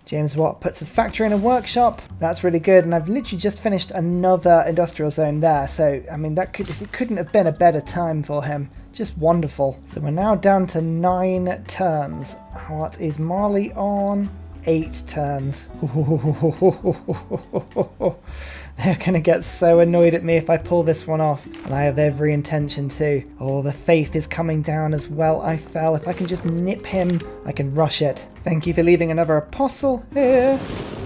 James Watt puts a factory and a workshop. That's really good. And I've literally just finished another industrial zone there. So, I mean, it couldn't have been a better time for him. Just wonderful. So we're now down to 9 turns. What is Marley on? 8 turns. They're going to get so annoyed at me if I pull this one off. And I have every intention to. Oh, the faith is coming down as well. I fell. If I can just nip him, I can rush it. Thank you for leaving another apostle here.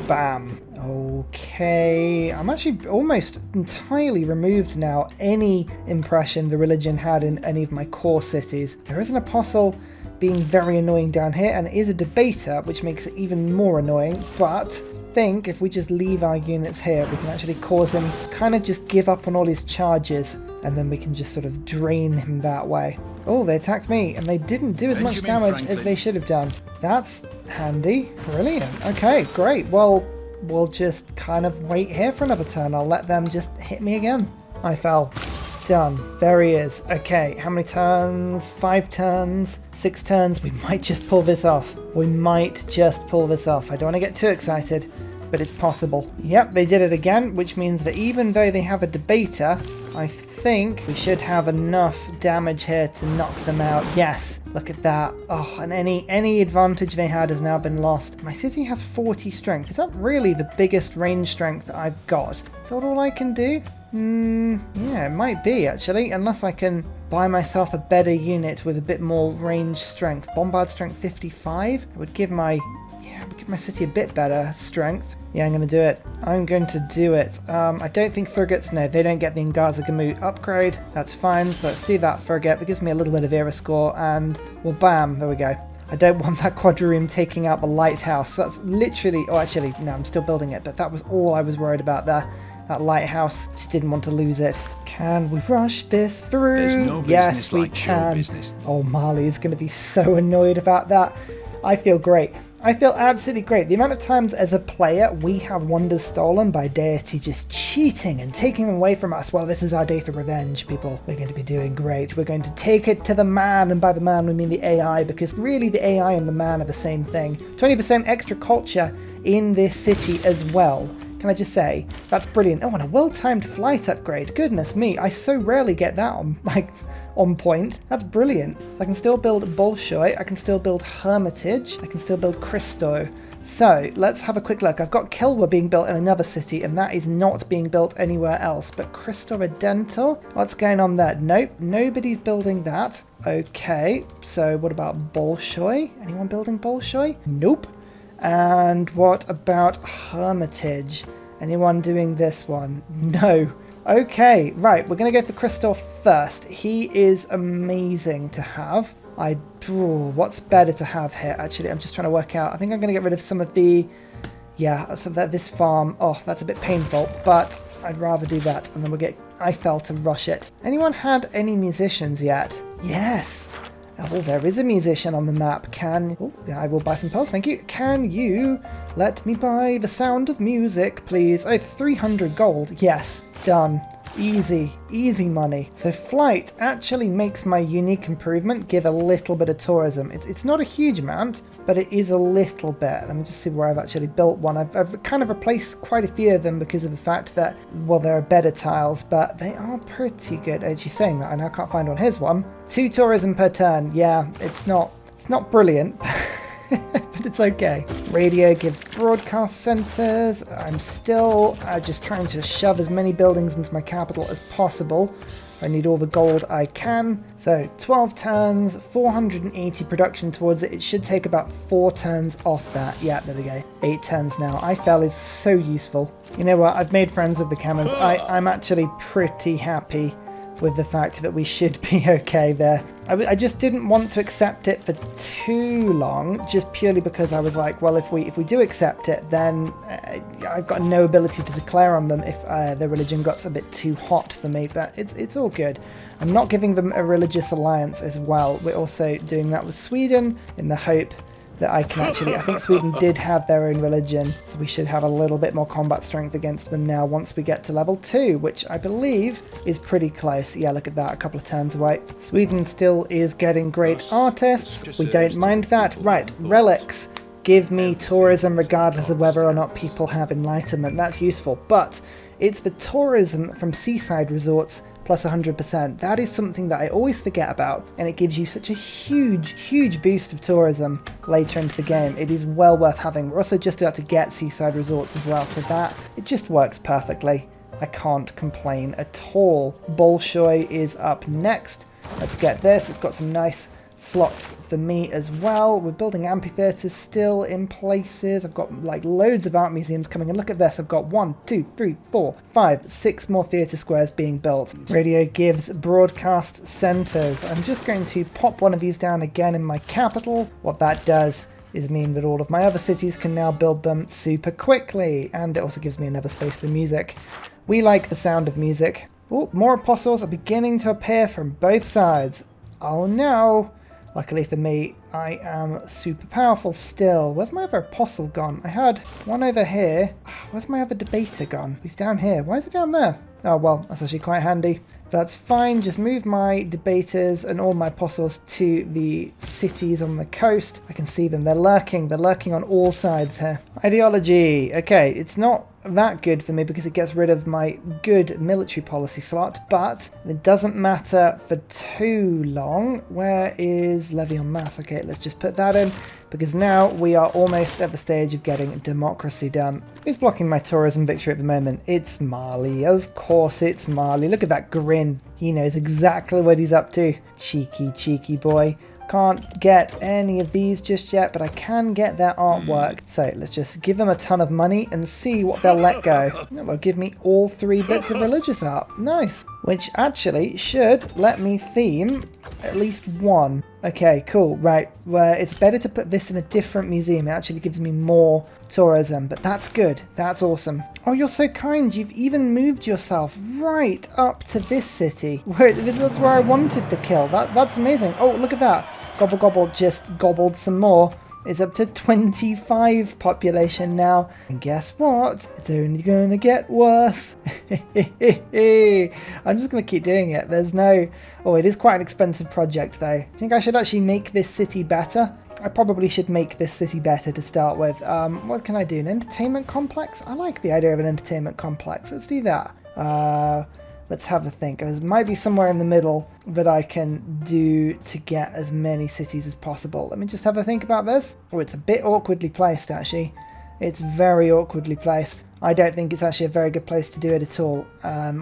Bam. Okay. I'm actually almost entirely removed now any impression the religion had in any of my core cities. There is an apostle being very annoying down here, and it is a debater, which makes it even more annoying, but I think if we just leave our units here, we can actually cause him kind of just give up on all his charges, and then we can just sort of drain him that way. Oh, they attacked me, and they didn't do as much damage as they should have done. That's handy. Brilliant. Okay, great. Well, we'll just kind of wait here for another turn. I'll let them just hit me again. I fell. Done. There he is. Okay, how many turns? 5 turns? 6 turns? We might just pull this off. We might just pull this off. I don't want to get too excited, but it's possible. Yep, they did it again, which means that even though they have a debater, I think we should have enough damage here to knock them out. Yes, look at that. Oh, and any advantage they had has now been lost. My city has 40 strength. Is that really the biggest range strength that I've got? Is that all I can do? Yeah, it might be actually, unless I can buy myself a better unit with a bit more range strength. Bombard strength 55. It would give my city a bit better strength. Yeah, I'm going to do it. I'm going to do it. I don't think frigates, no, they don't get the Ngaza Gamut upgrade. That's fine, so let's do that frigate. It gives me a little bit of era score, and, well, bam, there we go. I don't want that quadroom taking out the lighthouse. That's literally, oh, actually, no, I'm still building it, but that was all I was worried about there. That lighthouse, just didn't want to lose it. Can we rush this through? There's no yes, we like can. Oh, Marley is going to be so annoyed about that. I feel great. I feel absolutely great. The amount of times as a player we have wonders stolen by Deity just cheating and taking them away from us. Well, this is our day for revenge, people. We're going to be doing great. We're going to take it to the man, and by the man we mean the AI, because really the AI and the man are the same thing. 20% extra culture in this city as well. Can I just say, that's brilliant. Oh, and a well-timed flight upgrade. Goodness me, I so rarely get that on point. That's brilliant. I can still build Bolshoi, I can still build Hermitage, I can still build Cristo. So, let's have a quick look. I've got Kilwa being built in another city, and that is not being built anywhere else. But Cristo Redentor? What's going on there? Nope, nobody's building that. Okay, so what about Bolshoi? Anyone building Bolshoi? Nope. And what about Hermitage? Anyone doing this one? No. Okay, right, we're going to go for Christoph first. He is amazing to have. What's better to have here? Actually, I'm just trying to work out. I think I'm going to get rid of some of the... Yeah, so this farm. Oh, that's a bit painful, but I'd rather do that. And then we'll get Eiffel to rush it. Anyone had any musicians yet? Yes. Oh, there is a musician on the map. Oh, I will buy some pearls, thank you. Can you let me buy the sound of music, please? Oh, 300 gold. Yes, done. Easy, easy money. So flight actually makes my unique improvement give a little bit of tourism. It's not a huge amount, but it is a little bit. Let me just see where I've actually built one. I've kind of replaced quite a few of them because of the fact that, well, there are better tiles, but they are pretty good. As you're saying that, I now can't find one. Here's one. 2 tourism per turn. Yeah, it's not brilliant. But it's okay. Radio gives broadcast centers. I'm still just trying to shove as many buildings into my capital as possible. I need all the gold I can. So 12 turns, 480 production towards it. It should take about 4 turns off that. Yeah, there we go. 8 turns now. Eiffel is so useful. You know what? I've made friends with the Camerons. I'm actually pretty happy with the fact that we should be okay there. I just didn't want to accept it for too long, just purely because I was like, well, if we do accept it, then I've got no ability to declare on them if the religion got a bit too hot for me, but it's all good. I'm not giving them a religious alliance as well. We're also doing that with Sweden in the hope that I can actually... I think Sweden did have their own religion, so we should have a little bit more combat strength against them now once we get to level 2, which I believe is pretty close. Yeah, look at that, a couple of turns away. Sweden still is getting great artists. We don't mind that. Right, relics. give me tourism regardless of whether or not people have enlightenment. That's useful, but it's the tourism from seaside resorts plus 100%. That is something that I always forget about, and it gives you such a huge boost of tourism later into the game. It is well worth having. We're also just about to get seaside resorts as well, so that it just works perfectly. I can't complain at all. Bolshoi is up next. Let's get this. It's got some nice slots for me as well. We're building amphitheaters still in places. I've got like loads of art museums coming, and look at this. I've got 1, 2, 3, 4, 5, 6 more theatre squares being built. Radio gives broadcast centres. I'm just going to pop one of these down again in my capital. What that does is mean that all of my other cities can now build them super quickly, and it also gives me another space for music. We like the sound of music. Oh, more apostles are beginning to appear from both sides. Oh no! Luckily for me, I am super powerful still. Where's my other apostle gone? I had one over here. Where's my other debater gone? He's down here. Why is he down there? Oh, well, that's actually quite handy. That's fine. Just move my debaters and all my apostles to the cities on the coast. I can see them. They're lurking. They're lurking on all sides here. Ideology. Okay, it's not that good for me because it gets rid of my good military policy slot, but it doesn't matter for too long. Where is levy en masse? Okay, let's just put that in because now we are almost at the stage of getting democracy done. Who's blocking my tourism victory at the moment? It's Mali. Of course it's Mali. Look at that grin. He knows exactly what he's up to. Cheeky boy. Can't get any of these just yet, but I can get their artwork. So let's just give them a ton of money and see what they'll let go. They'll give me all 3 bits of religious art. Nice. Which actually should let me theme at least 1. Okay, cool. Right. Well, it's better to put this in a different museum. It actually gives me more tourism, but that's good. That's awesome. Oh, you're so kind. You've even moved yourself right up to this city. That's where I wanted to kill. That's amazing. Oh, look at that. Gobble gobble just gobbled some more. It's up to 25 population now. And guess what? It's only going to get worse. I'm just going to keep doing it. There's no... Oh, it is quite an expensive project though. I think I should actually make this city better. I probably should make this city better to start with. What can I do? An entertainment complex? I like the idea of an entertainment complex. Let's do that. Let's have a think. There might be somewhere in the middle that I can do to get as many cities as possible. Let me just have a think about this. Oh, it's a bit awkwardly placed, actually. It's very awkwardly placed. I don't think it's actually a very good place to do it at all,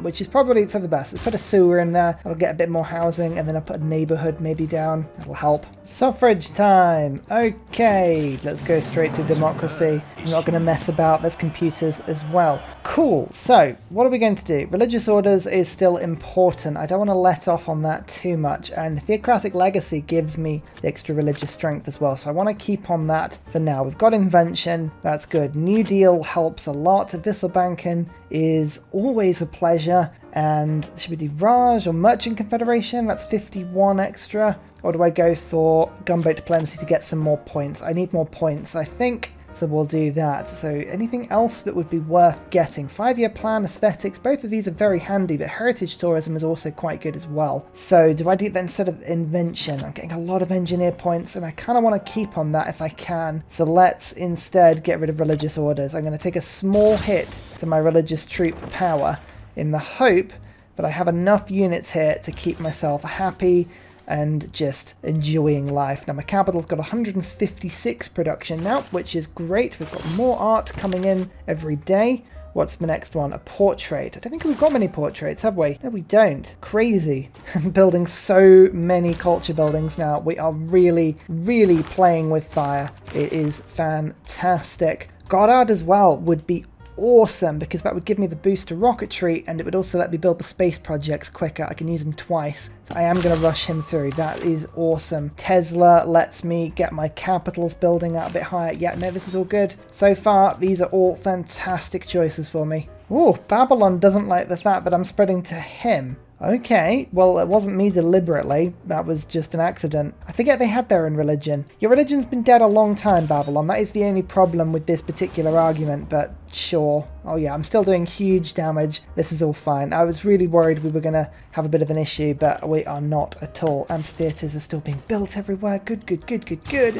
which is probably for the best. Let's put a sewer in there. I'll get a bit more housing, and then I'll put a neighbourhood maybe down. That'll help. Suffrage time. Okay, let's go straight to democracy. I'm not going to mess about. There's computers as well. Cool. So, what are we going to do? Religious orders is still important. I don't want to let off on that too much, and theocratic legacy gives me the extra religious strength as well, so I want to keep on that for now. We've got invention. That's good. New Deal helps a lot. Visselbanken is always a pleasure. And should we do Raj or Merchant Confederation? That's 51 extra. Or do I go for Gunboat Diplomacy to get some more points? I need more points, I think. So we'll do that. So anything else that would be worth getting? 5-year plan, aesthetics, both of these are very handy, but heritage tourism is also quite good as well. So do I do that instead of invention? I'm getting a lot of engineer points and I kind of want to keep on that if I can. So let's instead get rid of religious orders. I'm going to take a small hit to my religious troop power in the hope that I have enough units here to keep myself happy and just enjoying life. Now my capital's got 156 production now, which is great. We've got more art coming in every day. What's the next one? A portrait. I don't think we've got many portraits, have we? No, we don't. Crazy. I'm building so many culture buildings now. We are really playing with fire. It is fantastic. Goddard as well would be awesome because that would give me the boost to rocketry and it would also let me build the space projects quicker. I can use them twice. So I am going to rush him through. That is awesome. Tesla lets me get my capitals building out a bit higher. Yeah, no, this is all good. So far, these are all fantastic choices for me. Oh, Babylon doesn't like the fact that I'm spreading to him. Okay, well, it wasn't me deliberately. That was just an accident. I forget they had their own religion. Your religion's been dead a long time, Babylon. That is the only problem with this particular argument, but Sure. Oh yeah, I'm still doing huge damage. This is all fine. I was really worried we were going to have a bit of an issue, but we are not at all. Amphitheatres are still being built everywhere. Good, good, good, good, good.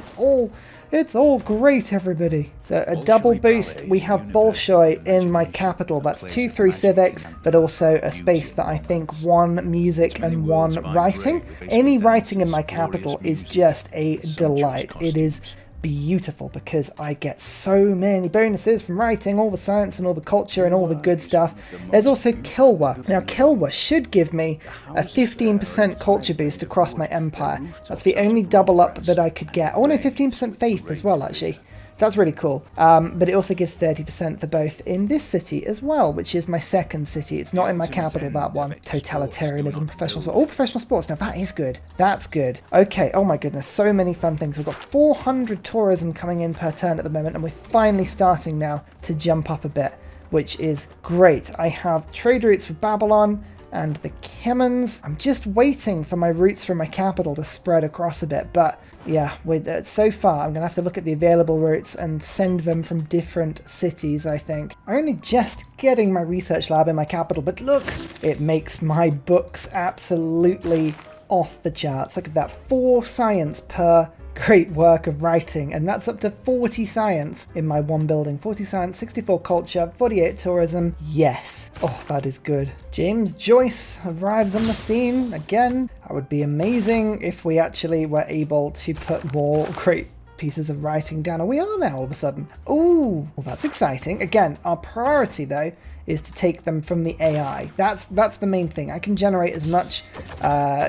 It's all great, everybody. So a double boost. We have Bolshoi in my capital. That's 2 free civics, but also a space that I think 1 music and 1 writing. Any writing in my capital is just a delight. It is beautiful because I get so many bonuses from writing, all the science and all the culture and all the good stuff. There's also Kilwa. Now Kilwa should give me a 15% culture boost across my empire. That's the only double up that I could get. Oh no, 15% faith as well actually. That's really cool. But it also gives 30% for both in this city as well, which is my second city. It's not in my capital, that one. Totalitarianism, professional sports. All professional sports. Now that is good. That's good. Okay, oh my goodness, so many fun things. We've got 400 tourism coming in per turn at the moment, and we're finally starting now to jump up a bit, which is great. I have trade routes for Babylon and the Kimans. I'm just waiting for my routes from my capital to spread across a bit, but yeah, so far I'm going to have to look at the available routes and send them from different cities, I think. I'm only just getting my research lab in my capital, but look, it makes my books absolutely off the charts. Look at that, 4 science per great work of writing, and that's up to 40 science in my one building. 40 science, 64 culture, 48 tourism. Yes. Oh, that is good. James Joyce arrives on the scene again. That would be amazing if we actually were able to put more great pieces of writing down. And we are now all of a sudden. Ooh, well, that's exciting. Again, our priority though is to take them from the AI. That's the main thing. I can generate as much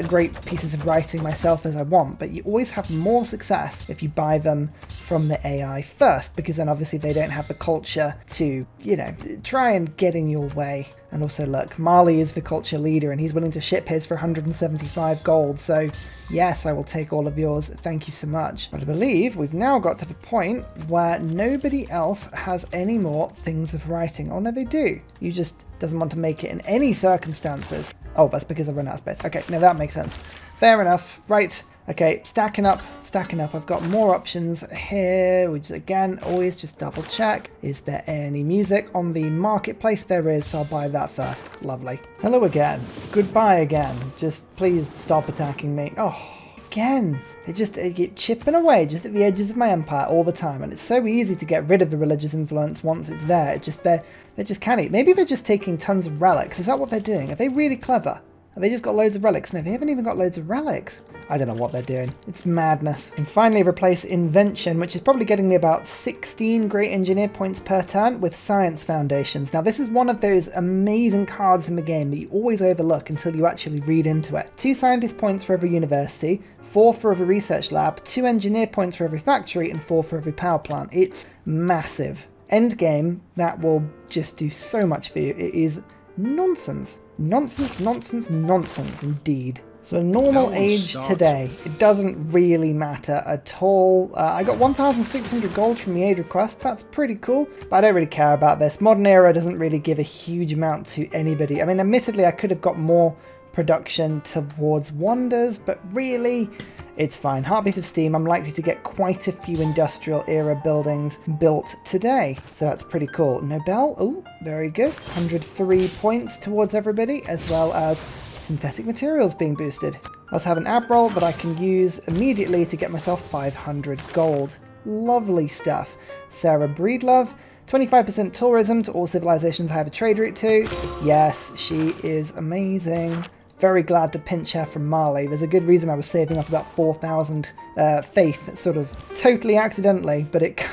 great pieces of writing myself as I want, but you always have more success if you buy them from the AI first, because then obviously they don't have the culture to, you know, try and get in your way. And also look, Marley is the culture leader and he's willing to ship his for 175 gold. So yes, I will take all of yours. Thank you so much. But I believe we've now got to the point where nobody else has any more things of writing. Oh no, they do. You just doesn't want to make it in any circumstances. Oh, that's because I've run out of space. Okay, now that makes sense. Fair enough. Right. Okay, stacking up. I've got more options here, which again, always just double check. Is there any music on the marketplace? There is, so I'll buy that first. Lovely. Hello again. Goodbye again. Just please stop attacking me. Oh, again. It get chipping away just at the edges of my empire all the time, and it's so easy to get rid of the religious influence once it's there. They're just canny. Maybe they're just taking tons of relics. Is that what they're doing? Are they really clever? Have they just got loads of relics? No, they haven't even got loads of relics. I don't know what they're doing. It's madness. And finally replace Invention, which is probably getting me about 16 great engineer points per turn with Science Foundations. Now this is one of those amazing cards in the game that you always overlook until you actually read into it. 2 scientist points for every university, 4 for every research lab, 2 engineer points for every factory, and 4 for every power plant. It's massive. End game, that will just do so much for you. It is nonsense. Nonsense indeed. So normal age today, it doesn't really matter at all. I got 1,600 gold from the aid request. That's pretty cool, but I don't really care about this. Modern era doesn't really give a huge amount to anybody. I mean, admittedly, I could have got more production towards wonders, but really, it's fine. Heartbeat of Steam, I'm likely to get quite a few industrial era buildings built today. So that's pretty cool. Nobel, oh, very good. 103 points towards everybody, as well as synthetic materials being boosted. I also have an ab roll that I can use immediately to get myself 500 gold. Lovely stuff. Sarah Breedlove, 25% tourism to all civilizations I have a trade route to. Yes, she is amazing. Very glad to pinch her from Mali. There's a good reason I was saving up about 4,000 faith, sort of totally accidentally, but it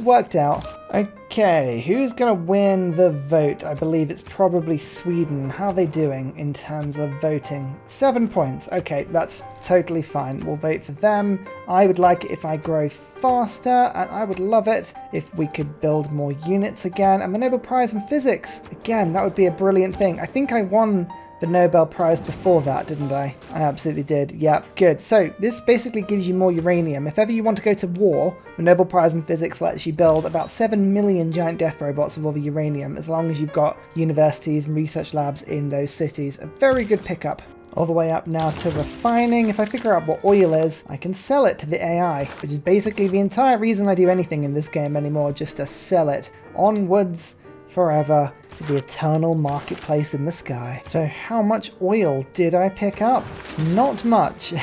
worked out. Okay, who's going to win the vote? I believe it's probably Sweden. How are they doing in terms of voting? 7 points. Okay, that's totally fine. We'll vote for them. I would like it if I grow faster, and I would love it if we could build more units again. And the Nobel Prize in Physics. Again, that would be a brilliant thing. I think I won the Nobel Prize before that, didn't I? I absolutely did. Yeah, good. So this basically gives you more uranium. If ever you want to go to war, the Nobel Prize in Physics lets you build about 7 million giant death robots with all the uranium, as long as you've got universities and research labs in those cities. A very good pickup. all the way up now to refining. If I figure out what oil is, I can sell it to the AI, which is basically the entire reason I do anything in this game anymore, just to sell it onwards forever to the eternal marketplace in the sky. So how much oil did I pick up? Not much.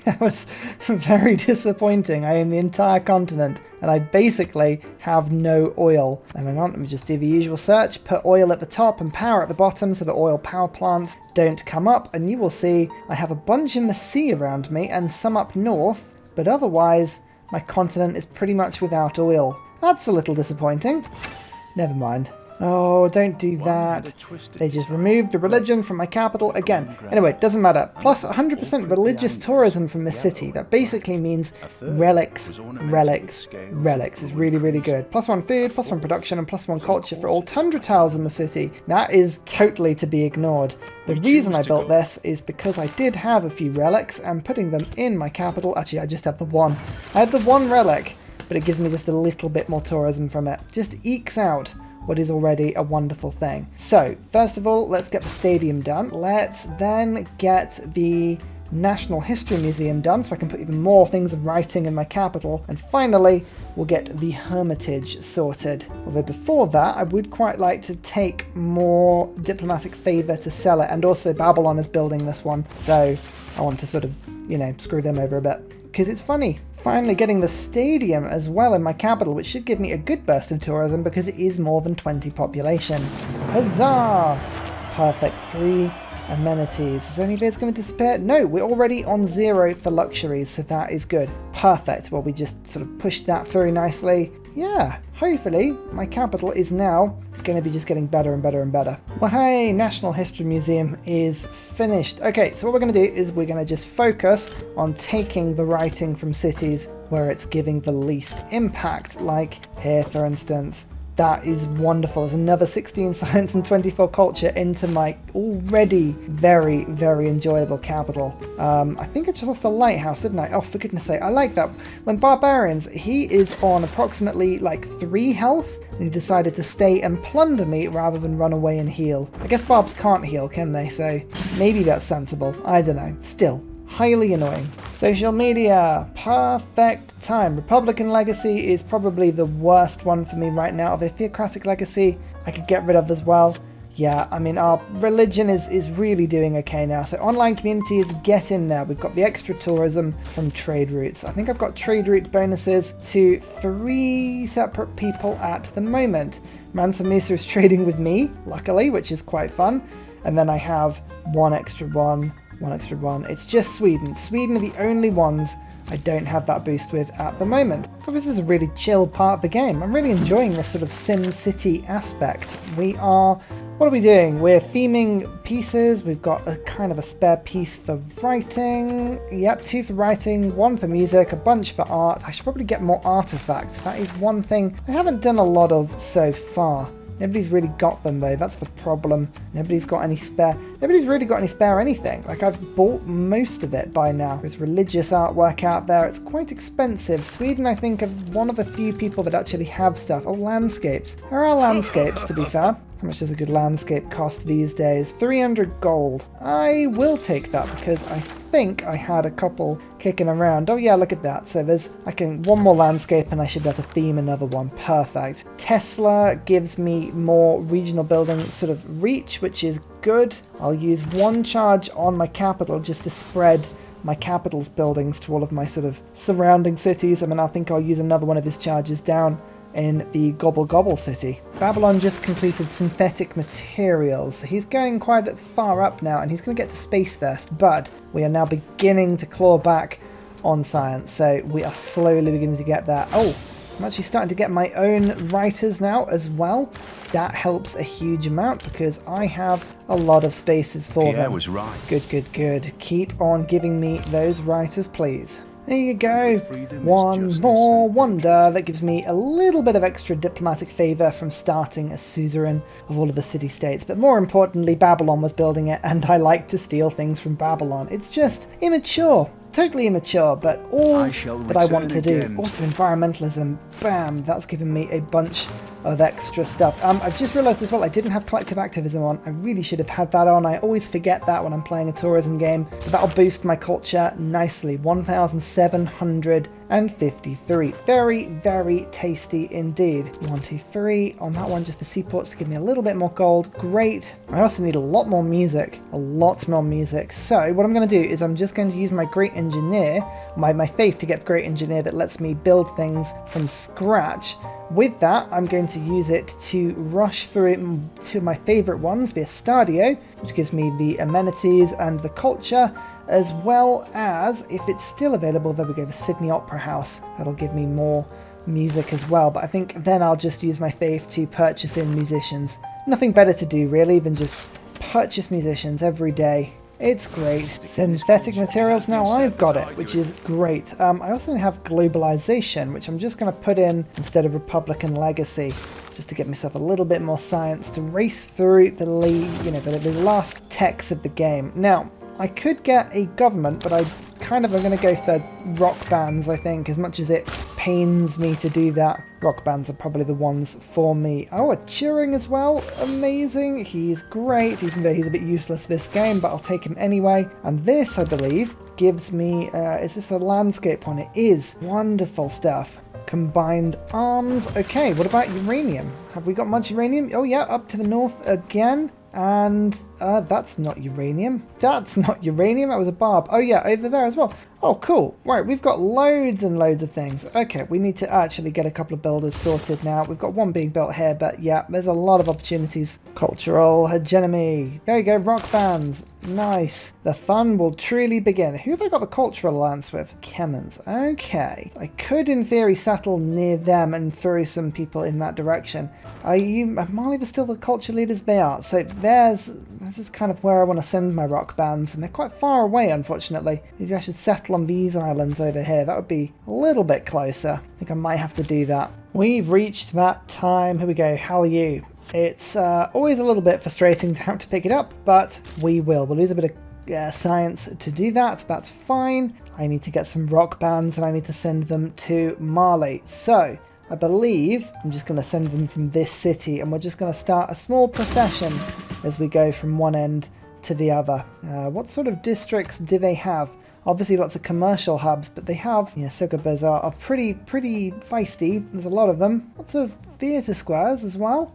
That was very disappointing. I own the entire continent and I basically have no oil. Hang on, let me just do the usual search. Put oil at the top and power at the bottom so the oil power plants don't come up, and you will see I have a bunch in the sea around me and some up north, but otherwise my continent is pretty much without oil. That's a little disappointing. Never mind. Oh, don't do that. They just removed the religion from my capital again. Anyway, doesn't matter. Plus 100% religious tourism from the city. That basically means relics, relics, relics. It's really, really good. +1 food, +1 production, and +1 culture for all tundra tiles in the city. That is totally to be ignored. The reason I built this is because I did have a few relics, and putting them in my capital... Actually, I just have the one. I had the one relic, but it gives me just a little bit more tourism from it. Just ekes out what is already a wonderful thing. So, first of all, let's get the stadium done. Let's then get the National History Museum done, so I can put even more things of writing in my capital. And finally, we'll get the Hermitage sorted. Although before that, I would quite like to take more diplomatic favour to sell it. And also, Babylon is building this one, so I want to sort of, you know, screw them over a bit. Because it's funny, finally getting the stadium as well in my capital, which should give me a good burst of tourism because it is more than 20 population. Huzzah! Perfect. 3 amenities. Is any of it's going to disappear? No, we're already on 0 for luxuries, so that is good. Perfect. Well, we just sort of pushed that through nicely. Yeah, hopefully my capital is now going to be just getting better and better and better. Well, hey, National History Museum is finished. Okay, so what we're going to do is we're going to just focus on taking the writing from cities where it's giving the least impact, like here, for instance. That is wonderful. There's another 16 science and 24 culture into my already very, very enjoyable capital. I think I just lost a lighthouse, didn't I? Oh, for goodness sake, I like that. When Barbarians, he is on approximately like 3 health, and he decided to stay and plunder me rather than run away and heal. I guess Barbs can't heal, can they? So maybe that's sensible. I don't know. Still, highly annoying. Social media, perfect time. Republican legacy is probably the worst one for me right now. The theocratic legacy I could get rid of as well. Yeah, I mean, our religion is really doing okay now. So online communities, get in there. We've got the extra tourism from trade routes. I think I've got trade route bonuses to 3 separate people at the moment. Mansa Musa is trading with me, luckily, which is quite fun. And then I have one extra one. It's just Sweden. Sweden are the only ones I don't have that boost with at the moment. But this is a really chill part of the game. I'm really enjoying this sort of Sim City aspect. What are we doing? We're theming pieces. We've got a kind of a spare piece for writing. Yep, 2 for writing, 1 for music, a bunch for art. I should probably get more artifacts. That is one thing I haven't done a lot of so far. Nobody's really got them though, that's the problem. Nobody's got any spare. Nobody's really got any spare anything. Like, I've bought most of it by now. There's religious artwork out there. It's quite expensive. Sweden, I think, are one of the few people that actually have stuff. Oh, landscapes. There are landscapes, to be fair. How much does a good landscape cost these days? 300 gold. I will take that because I think I had a couple kicking around. Oh yeah, look at that. So one more landscape and I should be able to theme another one. Perfect. Tesla gives me more regional building sort of reach, which is good. I'll use 1 charge on my capital just to spread my capital's buildings to all of my sort of surrounding cities. And then I think I'll use another one of his charges down in the Gobble Gobble city. Babylon just completed synthetic materials. So he's going quite far up now and he's going to get to space first, but we are now beginning to claw back on science. So we are slowly beginning to get there. Oh, I'm actually starting to get my own writers now as well. That helps a huge amount because I have a lot of spaces for them. Yeah, was right. Good. Keep on giving me those writers, please. There you go, one more wonder that gives me a little bit of extra diplomatic favour from starting as suzerain of all of the city-states. But more importantly, Babylon was building it and I like to steal things from Babylon. It's just immature. totally immature, but all that I want to do. again. Also environmentalism, bam, that's given me a bunch of extra stuff. I've just realised as well I didn't have collective activism on. I really should have had that on. I always forget that when I'm playing a tourism game. But that'll boost my culture nicely. 1,753. Very, very tasty indeed. 1, 2, 3 on that one, just the seaports to give me a little bit more gold. Great. I also need a lot more music. A lot more music. So what I'm going to do is I'm just going to use my great engineer, my faith to get great engineer that lets me build things from scratch. With that, I'm going to use it to rush through two of my favourite ones, the Estadio, which gives me the amenities and the culture, as well as, if it's still available, there we go, the Sydney Opera House. That'll give me more music as well, but I think then I'll just use my faith to purchase in musicians. Nothing better to do, really, than just purchase musicians every day. It's great. Synthetic materials, now I've got it, which is great. I also have globalization, which I'm just going to put in instead of Republican legacy, just to get myself a little bit more science to race through the the last techs of the game. Now, I could get a government, but I kind of am going to go for rock bands, I think, as much as it pains me to do that. Rock bands are probably the ones for me. Oh, a Turing as well. Amazing. He's great, even though he's a bit useless this game, but I'll take him anyway. And this, I believe, gives me... is this a landscape one? It is. Wonderful stuff. Combined arms. Okay, what about uranium? Have we got much uranium? Oh yeah, up to the north again. And that's not uranium. That's not uranium. That was a barb. Oh yeah, over there as well. Oh, cool. Right, we've got loads and loads of things. Okay, we need to actually get a couple of builders sorted now. We've got one being built here, but yeah, there's a lot of opportunities. Cultural hegemony. There you go, rock bands. Nice. The fun will truly begin. Who have I got the cultural alliance with? Kemmons. Okay. I could, in theory, settle near them and throw some people in that direction. Are Mali still the culture leaders? They are. So this is kind of where I want to send my rock bands, and they're quite far away, unfortunately. Maybe I should settle on these islands over here. That would be a little bit closer. I think I might have to do that. We've reached that time. Here we go. How are you? It's always a little bit frustrating to have to pick it up, but we will. We'll lose a bit of science to do that. That's fine. I need to get some rock bands, and I need to send them to Mali. So I believe I'm just going to send them from this city, and we're just going to start a small procession as we go from one end to the other. What sort of districts do they have? Obviously lots of commercial hubs, but they have, Sugarbers are pretty feisty. There's a lot of them. Lots of theatre squares as well.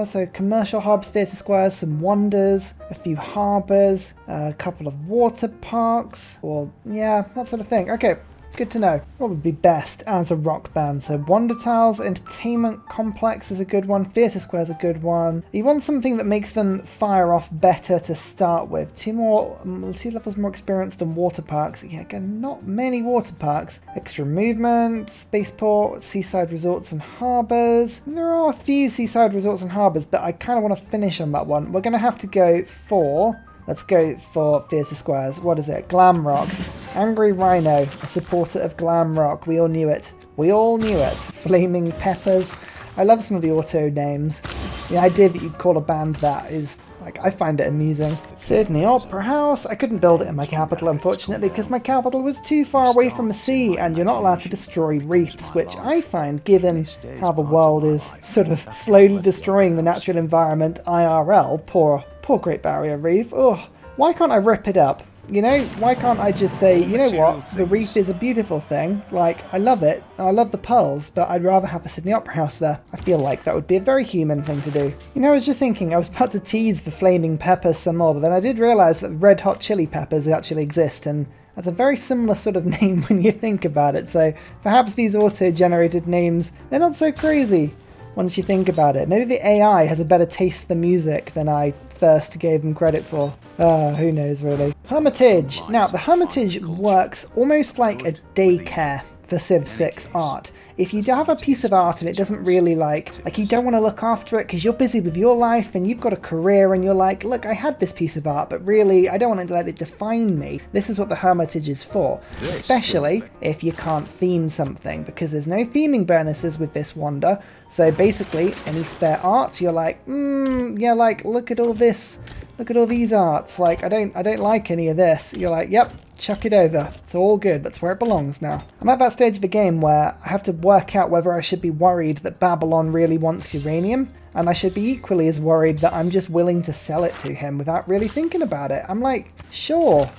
So commercial hubs, theatre squares, some wonders, a few harbours, a couple of water parks, that sort of thing. Okay. Good to know. What would be best as a rock band? So Wonder Tiles, Entertainment Complex is a good one. Theatre Square is a good one. You want something that makes them fire off better to start with. Two levels more experienced than water parks. Yeah, again, not many water parks. Extra movement, spaceport, seaside resorts and harbours. There are a few seaside resorts and harbours, but I kind of want to finish on that one. We're going to have to go for... Let's go for Theatre Squares. What is it? Glam Rock. Angry Rhino, a supporter of Glam Rock. We all knew it. We all knew it. Flaming Peppers. I love some of the auto names. The idea that you'd call a band that is, I find it amusing. Sydney Opera House. I couldn't build it in my capital, unfortunately, because my capital was too far away from the sea, and you're not allowed to destroy reefs, which I find, given how the world is sort of slowly destroying the natural environment IRL, poor Great Barrier Reef. Ugh, why can't I rip it up? Why can't I just say, you know what, the reef is a beautiful thing, I love it, and I love the pearls, but I'd rather have a Sydney Opera House there. I feel like that would be a very human thing to do. I was just thinking, I was about to tease the Flaming Peppers some more, but then I did realise that Red Hot Chili Peppers actually exist, and that's a very similar sort of name when you think about it, so perhaps these auto-generated names, they're not so crazy once you think about it. Maybe the AI has a better taste for music than I first gave them credit for. Who knows, really. Hermitage. Now, the Hermitage works almost like a daycare for Civ 6 art. If you have a piece of art and it doesn't really you don't want to look after it because you're busy with your life and you've got a career and you're like, look, I had this piece of art, but really I don't want to let it define me. This is what the Hermitage is for, especially if you can't theme something, because there's no theming bonuses with this wonder. So basically, any spare art, you're like, look at all this Look at all these arts. Like, I don't like any of this. You're like, yep, chuck it over. It's all good. That's where it belongs now. I'm at that stage of the game where I have to work out whether I should be worried that Babylon really wants uranium, and I should be equally as worried that I'm just willing to sell it to him without really thinking about it. I'm like, sure,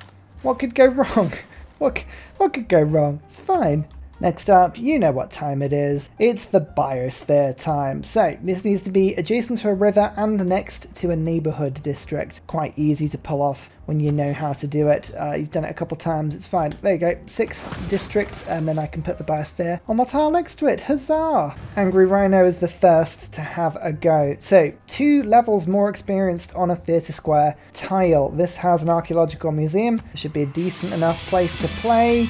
what could go wrong? What could go wrong? It's fine. Next up, you know what time it is. It's the biosphere time. So this needs to be adjacent to a river and next to a neighborhood district. Quite easy to pull off when you know how to do it. You've done it a couple times, it's fine. There you go, 6 districts, and then I can put the biosphere on the tile next to it. Huzzah! Angry Rhino is the first to have a go. So 2 levels more experienced on a theatre square tile. This has an archaeological museum. It should be a decent enough place to play.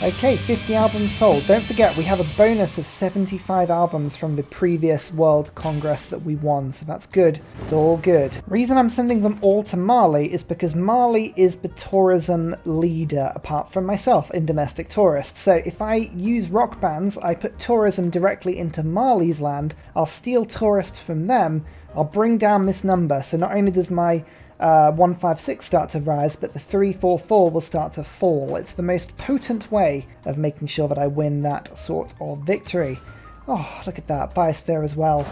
Okay, 50 albums sold. Don't forget, we have a bonus of 75 albums from the previous World Congress that we won, so that's good. It's all good. Reason I'm sending them all to Mali is because Mali is the tourism leader, apart from myself, in domestic tourists. So if I use rock bands, I put tourism directly into Mali's land, I'll steal tourists from them, I'll bring down this number, so not only does my 156 start to rise, but the 344 will start to fall. It's the most potent way of making sure that I win that sort of victory. Oh, look at that. Biosphere as well.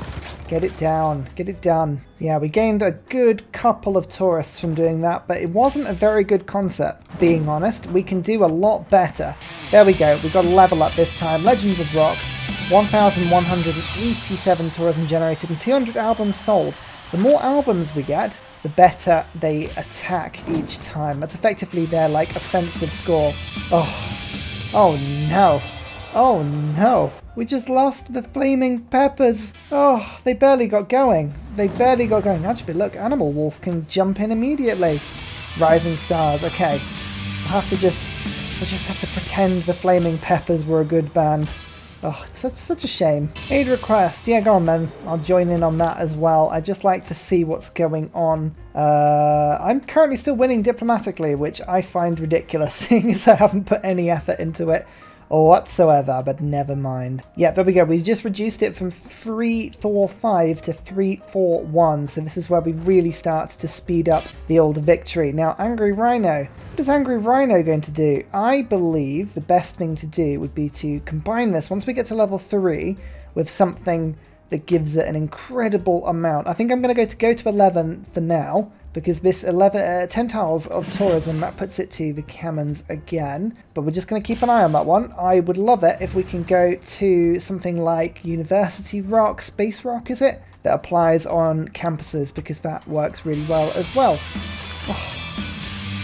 Get it down. Get it done. Yeah, we gained a good couple of tourists from doing that, but it wasn't a very good concept, being honest. We can do a lot better. There we go. We got a level up this time. Legends of Rock. 1,187 tourism generated and 200 albums sold. The more albums we get, the better they attack each time. That's effectively their, like, offensive score. Oh no. Oh no. We just lost the flaming peppers. Oh, they barely got going. They barely got going. Actually, look, Animal Wolf can jump in immediately. Rising Stars. Okay. We'll just have to pretend the Flaming Peppers were a good band. Oh, it's such a shame. Aid request. Yeah, go on then. I'll join in on that as well. I just like to see what's going on. I'm currently still winning diplomatically, which I find ridiculous, seeing as I haven't put any effort into it whatsoever, but never mind. Yeah, there we go. We just reduced it from 345 to 341, so this is where we really start to speed up the old victory. Now, Angry Rhino. What is Angry Rhino going to do? I believe the best thing to do would be to combine this, once we get to level 3, with something that gives it an incredible amount. I think I'm going to go to 11 for now, because this 10 tiles of tourism, that puts it to the Camons again. But we're just going to keep an eye on that one. I would love it if we can go to something like University Rock, Space Rock, is it? That applies on campuses, because that works really well as well. Oh.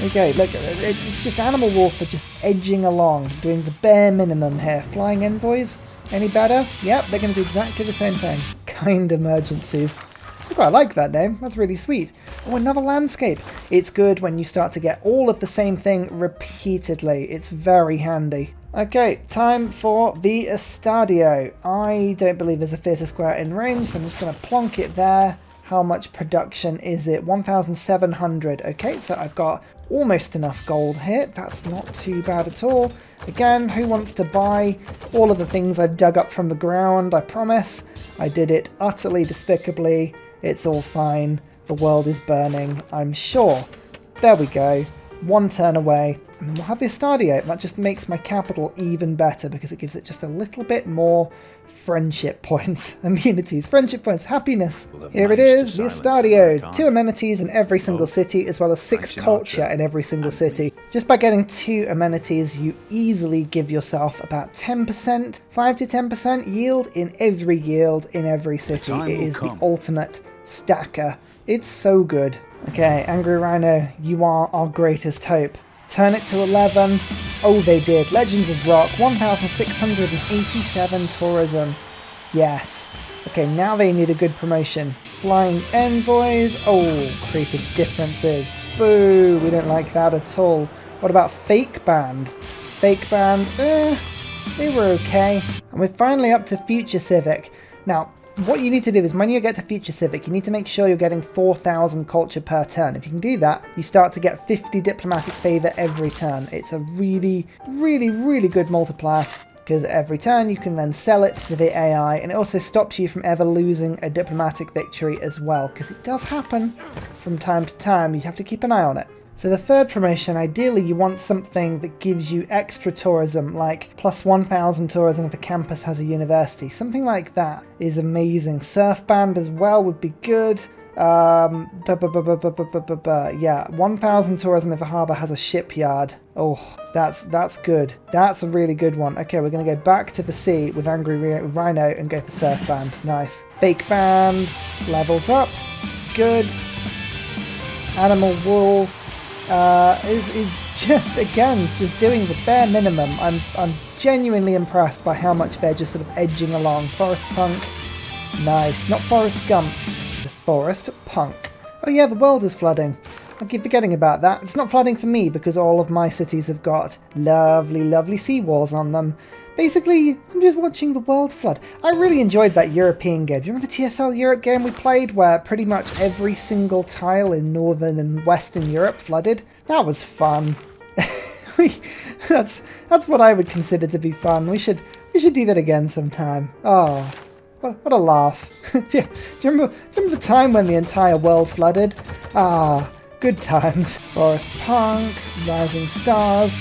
Okay, look, it's just Animal Wolf are just edging along, doing the bare minimum here. Flying Envoys, any better? Yep, they're going to do exactly the same thing. Kind Emergencies. I quite like that name, that's really sweet. Oh, another landscape. It's good when you start to get all of the same thing repeatedly. It's very handy. Okay, time for the Estadio. I don't believe there's a theatre square in range, so I'm just going to plonk it there. How much production is it? 1,700. Okay, so I've got almost enough gold here. That's not too bad at all. Again, who wants to buy all of the things I've dug up from the ground? I promise. I did it utterly despicably. It's all fine. The world is burning, I'm sure. There we go. One turn away. And then we'll have the Estadio. That just makes my capital even better because it gives it just a little bit more friendship points, immunities, friendship points, happiness. Here it is, the Estadio. 2 amenities in every single city, as well as 6 culture in every single city. Just by getting 2 amenities, you easily give yourself about 10%, 5 to 10% yield in every city. It is the ultimate stacker. It's so good. Okay, Angry Rhino, you are our greatest hope. Turn it to 11. Oh, they did. Legends of Rock, 1,687 tourism. Yes. Okay, now they need a good promotion. Flying Envoys. Oh, creative differences. Boo, we don't like that at all. What about Fake Band? Fake Band, they were okay. And we're finally up to Future Civic. Now, what you need to do is when you get to Future Civic, you need to make sure you're getting 4,000 culture per turn. If you can do that, you start to get 50 diplomatic favour every turn. It's a really, really, really good multiplier. because every turn you can then sell it to the AI, and it also stops you from ever losing a diplomatic victory as well, because it does happen from time to time. You have to keep an eye on it. So the third promotion, ideally you want something that gives you extra tourism, like plus 1,000 tourism if a campus has a university. Something like that is amazing. Surf band as well would be good. Yeah, 1,000 tourism if a harbour has a shipyard. Oh, that's good. That's a really good one. Okay, we're going to go back to the sea with Angry Rhino and go for surf band. Nice. Fake band levels up. Good. Animal wolf. Is just doing the bare minimum. I'm genuinely impressed by how much they're just sort of edging along. Forest punk, nice. Not Forest Gump, just Forest punk. Oh yeah, the world is flooding. I keep forgetting about that. It's not flooding for me because all of my cities have got lovely, lovely seawalls on them. Basically, I'm just watching the world flood. I really enjoyed that European game. Do you remember the TSL Europe game we played where pretty much every single tile in Northern and Western Europe flooded? That was fun. That's what I would consider to be fun. We should do that again sometime. Oh, what a laugh. Yeah, do you remember the time when the entire world flooded? Ah, good times. Forest Punk, Rising Stars.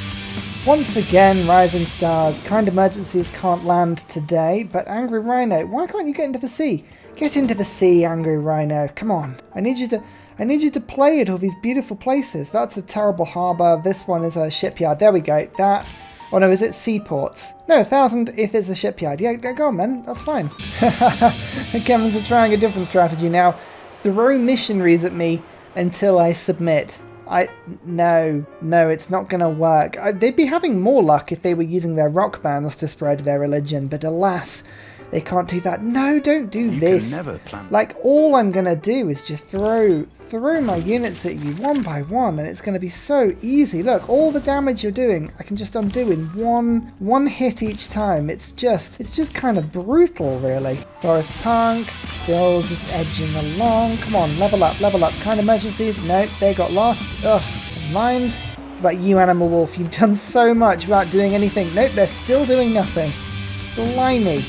Once again, Rising Stars. Kind emergencies can't land today, but Angry Rhino, why can't you get into the sea? Get into the sea, Angry Rhino. Come on. I need you to play at all these beautiful places. That's a terrible harbour. This one is a shipyard. There we go. That. Oh no, is it seaports? No, 1,000 if it's a shipyard. Yeah, go on, man. That's fine. Kevin's trying a different strategy now. Throw missionaries at me until I submit. No, it's not going to work. They'd be having more luck if they were using their rock bands to spread their religion, but alas, they can't do that. No, don't do this. Like, all I'm going to do is just throw my units at you one by one, and it's going to be so easy. Look, all the damage you're doing, I can just undo in one hit each time. It's just kind of brutal, really. Forest Punk, still just edging along. Come on, level up. Kind emergencies? No, they got lost. Ugh, never mind. What about you, Animal Wolf? You've done so much without doing anything. Nope, they're still doing nothing. Blimey.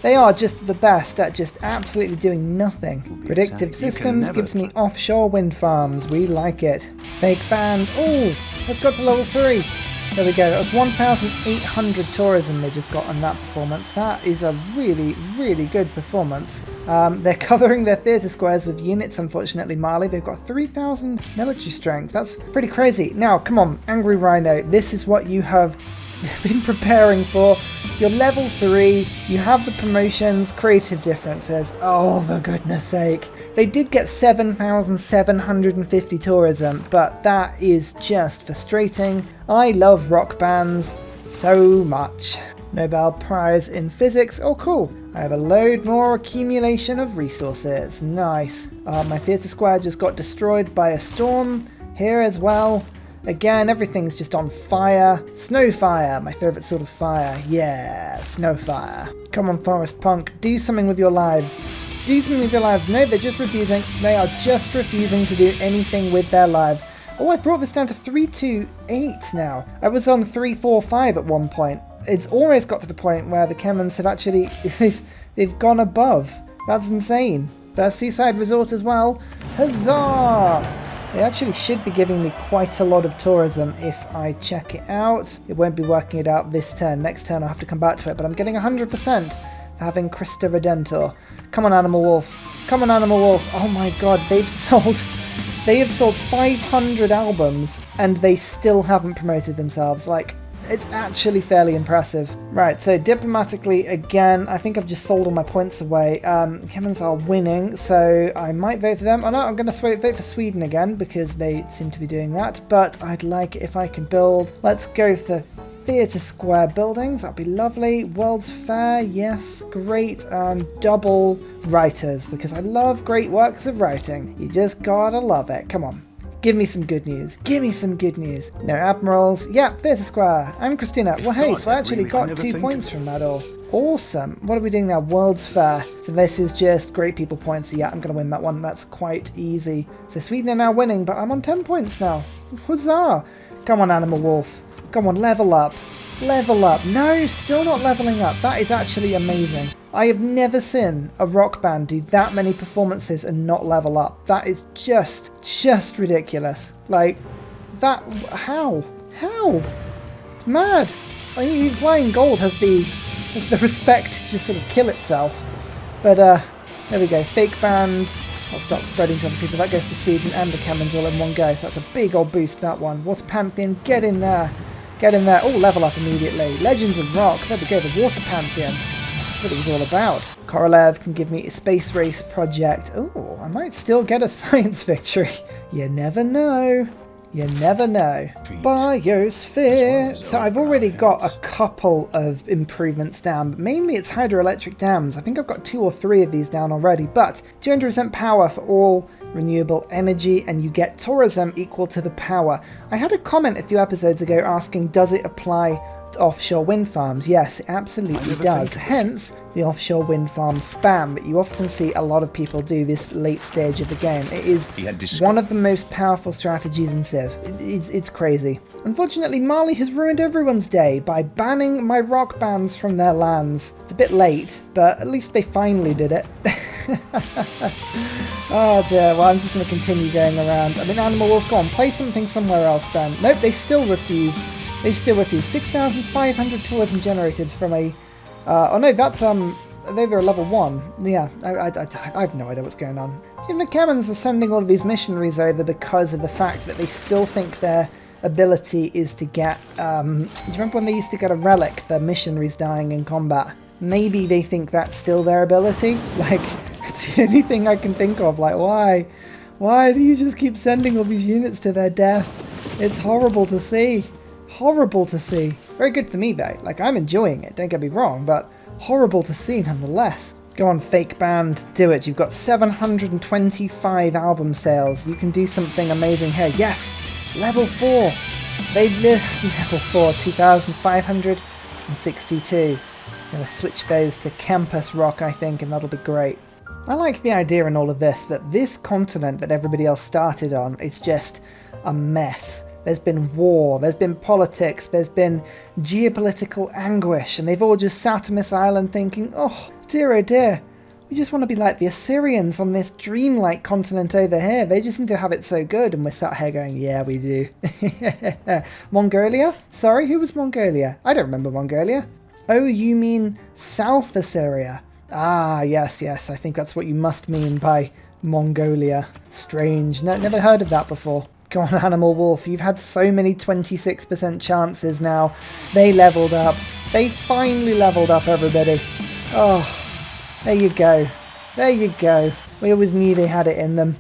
They are just the best at just absolutely doing nothing. Predictive systems gives me offshore wind farms. We like it. Fake band. Oh, let's go to level 3. There we go. That was 1,800 tourism they just got on that performance. That is a really, really good performance. They're covering their theatre squares with units, unfortunately, Mali. They've got 3,000 military strength. That's pretty crazy. Now, come on, Angry Rhino. This is what you have been preparing for. You're level 3, you have the promotions, creative differences. Oh, for goodness sake. They did get 7,750 tourism, but that is just frustrating. I love rock bands so much. Nobel Prize in Physics. Oh, cool. I have a load more accumulation of resources. Nice. My theatre square just got destroyed by a storm here as well. Again, everything's just on fire. Snow fire, my favourite sort of fire. Yeah, snow fire. Come on, Forest Punk, do something with your lives. Do something with your lives. No, they're just refusing. They are just refusing to do anything with their lives. Oh, I brought this down to 328 now. I was on 345 at one point. It's almost got to the point where the Kemmons have actually, they've gone above. That's insane. First seaside resort as well. Huzzah! They actually should be giving me quite a lot of tourism if I check it out. It won't be working it out this turn. Next turn I'll have to come back to it, but I'm getting 100% for having Cristo Redentor. Come on, Animal Wolf. Come on, Animal Wolf. Oh my god, they have sold 500 albums and they still haven't promoted themselves. Like, it's actually fairly impressive. Right, so diplomatically, again, I think I've just sold all my points away. Kemmons are winning, so I might vote for them. Oh no, I'm going to vote for Sweden again, because they seem to be doing that. But I'd like it if I can build. Let's go for theatre square buildings. That'd be lovely. World's Fair, yes, great. And double writers, because I love great works of writing. You just gotta love it. Come on. Give me some good news. Give me some good news. No admirals. Yeah, theatre square. And Christina. Well, hey, so I actually got 2 points from that all. Awesome. What are we doing now? World's Fair. So this is just great people points. Yeah, I'm going to win that one. That's quite easy. So Sweden are now winning, but I'm on 10 points now. Huzzah. Come on, Animal Wolf. Come on, level up. Level up. No, still not leveling up. That is actually amazing. I have never seen a rock band do that many performances and not level up. That is just ridiculous. Like, that, how? How? It's mad. I mean, Flying Gold has the respect to just sort of kill itself. But, there we go. Fake band. I'll start spreading to other people. That goes to Sweden and the Cannons all in one go. So that's a big old boost, that one. Water Pantheon, get in there. Get in there. Oh, level up immediately. Legends and Rock. There we go, the Water Pantheon. That's what it was all about. Korolev can give me a space race project. Oh, I might still get a science victory. You never know. You never know. Biosphere. So I've already got a couple of improvements down, but mainly it's hydroelectric dams. I think I've got 2 or 3 of these down already, but 200% power for all renewable energy, and you get tourism equal to the power. I had a comment a few episodes ago asking, does it apply to offshore wind farms? Yes, it absolutely does. Hence the offshore wind farm spam that you often see a lot of people do this late stage of the game. It is one of the most powerful strategies in Civ. It's crazy. Unfortunately, Mali has ruined everyone's day by banning my rock bands from their lands. It's a bit late, but at least they finally did it. Oh dear, well I'm just going to continue going around. I mean, Animal Wolf, go on, play something somewhere else then. Nope, they still refuse. They still refuse. 6,500 tourism generated from a... oh no, that's... they were level 1. Yeah, I have no idea what's going on. And the Cannons are sending all of these missionaries over because of the fact that they still think their ability is to get... do you remember when they used to get a relic, the missionaries dying in combat? Maybe they think that's still their ability? Like, it's the only thing I can think of. Like, why? Why do you just keep sending all these units to their death? It's horrible to see. Horrible to see. Very good for me though. Like, I'm enjoying it, don't get me wrong, but horrible to see nonetheless. Go on, fake band, do it. You've got 725 album sales. You can do something amazing here. Yes, level 4. They live level 4, 2,562. Gonna switch those to Campus Rock, I think, and that'll be great. I like the idea in all of this that this continent that everybody else started on is just a mess. There's been war, there's been politics, there's been geopolitical anguish, and they've all just sat on this island thinking, oh dear, we just want to be like the Assyrians on this dreamlike continent over here. They just seem to have it so good, and we're sat here going, yeah, we do. Mongolia? Sorry, who was Mongolia? I don't remember Mongolia. Oh, you mean South Assyria? Ah, yes, I think that's what you must mean by Mongolia. Strange. No, never heard of that before. Go on, Animal Wolf, you've had so many 26% chances now. They leveled up. They finally leveled up, everybody. Oh, there you go. There you go. We always knew they had it in them.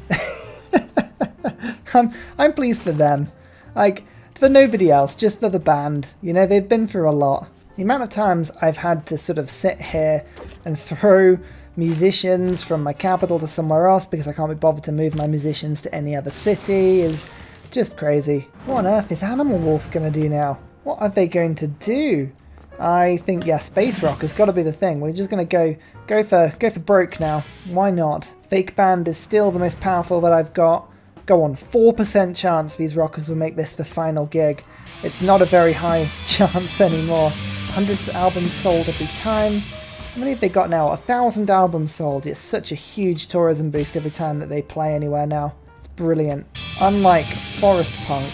I'm pleased for them. Like, for nobody else, just for the band. You know, they've been through a lot. The amount of times I've had to sort of sit here and throw musicians from my capital to somewhere else because I can't be bothered to move my musicians to any other city is just crazy. What on earth is Animal Wolf going to do now? What are they going to do? I think, yeah, Space Rock has got to be the thing. We're just going to go for broke now. Why not? Fake Band is still the most powerful that I've got. Go on, 4% chance these rockers will make this the final gig. It's not a very high chance anymore. Hundreds of albums sold every time. How many have they got now? 1,000 albums sold. It's such a huge tourism boost every time that they play anywhere now. It's brilliant. Unlike Forest Punk,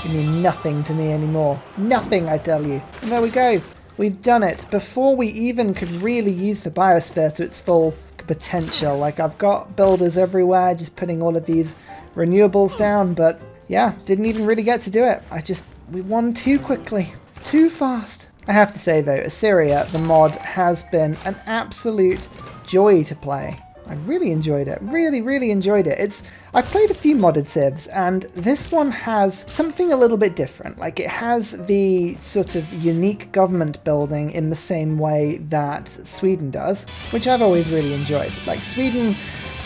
you mean nothing to me anymore. Nothing, I tell you. And there we go. We've done it. Before we even could really use the biosphere to its full potential. Like, I've got builders everywhere just putting all of these renewables down, but yeah, didn't even really get to do it. We won too quickly. Too fast. I have to say though, Assyria, the mod, has been an absolute joy to play. I really enjoyed it. Really enjoyed it. I've played a few modded Civs, and this one has something a little bit different. Like, it has the sort of unique government building in the same way that Sweden does, which I've always really enjoyed. Like, Sweden,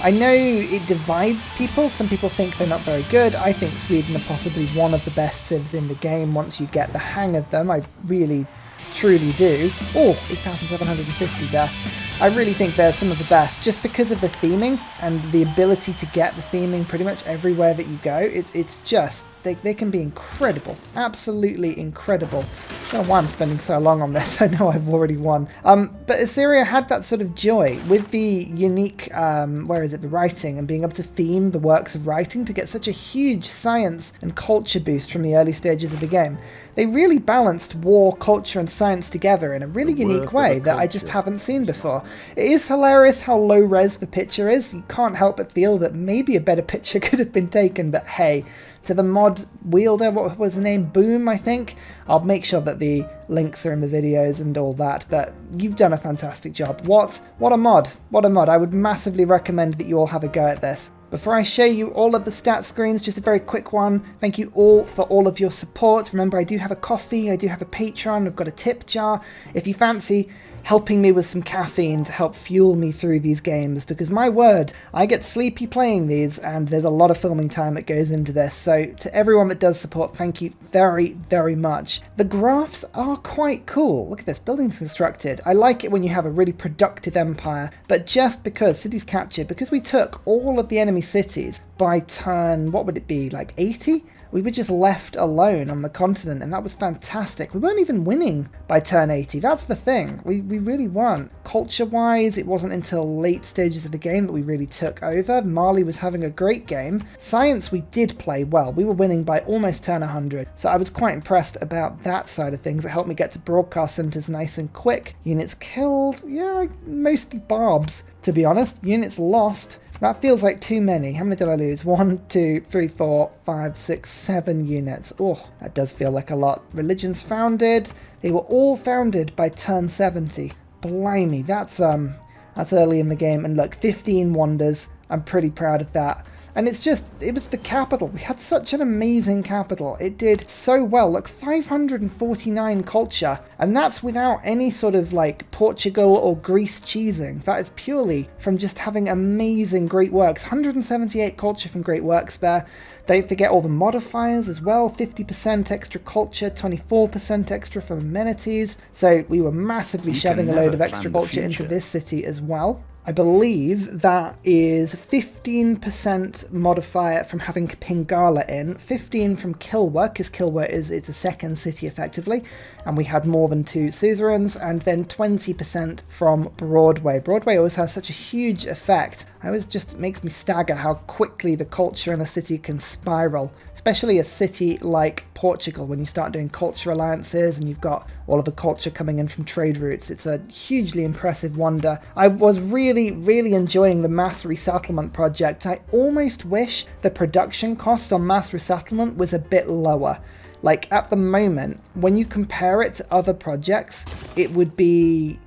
I know it divides people. Some people think they're not very good. I think Sweden are possibly one of the best Civs in the game once you get the hang of them. I really truly do. Oh, 8,750 there. I really think they're some of the best just because of the theming and the ability to get the theming pretty much everywhere that you go. It's just they can be incredible, absolutely incredible. I don't know why I'm spending so long on this. I know I've already won. But Assyria had that sort of joy with the unique, the writing, and being able to theme the works of writing to get such a huge science and culture boost from the early stages of the game. They really balanced war, culture, and science together in a really unique way that I just haven't seen before. It is hilarious how low res the picture is. You can't help but feel that maybe a better picture could have been taken, but hey, to the mod wielder, what was the name? Boom, I think. I'll make sure that the links are in the videos and all that, but you've done a fantastic job. What a mod. What a mod. I would massively recommend that you all have a go at this. Before I show you all of the stat screens, just a very quick one. Thank you all for all of your support. Remember, I do have a coffee, I do have a Patreon, I've got a tip jar. If you fancy helping me with some caffeine to help fuel me through these games, because my word, I get sleepy playing these and there's a lot of filming time that goes into this. So to everyone that does support, thank you very, very much. The graphs are quite cool. Look at this, buildings constructed. I like it when you have a really productive empire, but just because cities captured, because we took all of the enemy cities by turn, what would it be, like 80? We were just left alone on the continent, and that was fantastic. We weren't even winning by turn 80. That's the thing. We really weren't. Culture-wise, it wasn't until late stages of the game that we really took over. Mali was having a great game. Science, we did play well. We were winning by almost turn 100. So I was quite impressed about that side of things. It helped me get to broadcast centers nice and quick. Units killed, yeah, mostly barbs, to be honest. Units lost. That feels like too many. How many did I lose? 1, 2, 3, 4, 5, 6, 7 units. Oh, that does feel like a lot. Religions founded. They were all founded by turn 70. Blimey, that's early in the game. And look, 15 wonders. I'm pretty proud of that. And it was the capital. We had such an amazing capital. It did so well. Look, 549 culture. And that's without any sort of like Portugal or Greece cheesing. That is purely from just having amazing great works. 178 culture from great works there. Don't forget all the modifiers as well. 50% extra culture, 24% extra from amenities. So we were massively shoving a load of extra culture into this city as well. I believe that is 15% modifier from having Pingala in, 15 from Kilwa, because Kilwa it's a second city effectively, and we had more than 2 suzerains, and then 20% from Broadway. Broadway always has such a huge effect. It makes me stagger how quickly the culture in a city can spiral, especially a city like Portugal when you start doing culture alliances and you've got all of the culture coming in from trade routes. It's a hugely impressive wonder. I was really, really enjoying the mass resettlement project. I almost wish the production cost on mass resettlement was a bit lower. Like at the moment, when you compare it to other projects, it would be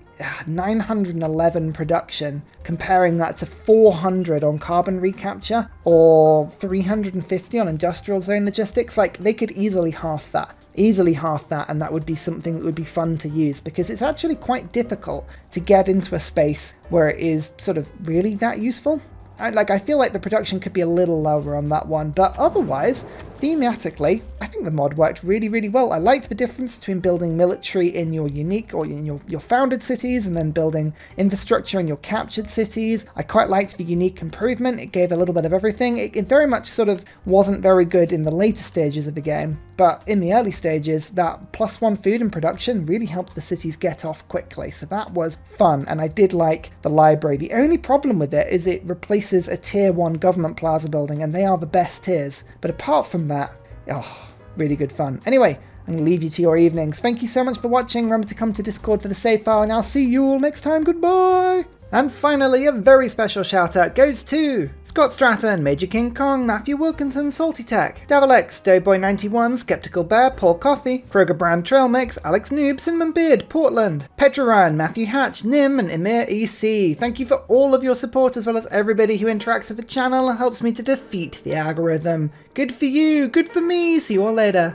911 production, comparing that to 400 on carbon recapture or 350 on industrial zone logistics. Like they could easily half that, and that would be something that would be fun to use, because it's actually quite difficult to get into a space where it is sort of really that useful. I feel like the production could be a little lower on that one, but otherwise, thematically, I think the mod worked really, really well. I liked the difference between building military in your unique or in your founded cities and then building infrastructure in your captured cities. I quite liked the unique improvement. It gave a little bit of everything. It very much sort of wasn't very good in the later stages of the game, but in the early stages, that +1 food and production really helped the cities get off quickly. So that was fun, and I did like the library. The only problem with it is it replaces a tier 1 government plaza building, and they are the best tiers. But apart from that, oh, really good fun. Anyway, I'm going to leave you to your evenings. Thank you so much for watching. Remember to come to Discord for the save file, and I'll see you all next time. Goodbye! And finally, a very special shout out goes to Scott Stratton, Major King Kong, Matthew Wilkinson, Salty Tech, Devilex, Doughboy91, Skeptical Bear, Paul Coffey, Kroger Brand Trail Mix, Alex Noob, Cinnamon Beard, Portland, Petra Ryan, Matthew Hatch, Nim, and Emir EC. Thank you for all of your support, as well as everybody who interacts with the channel and helps me to defeat the algorithm. Good for you, good for me, see you all later.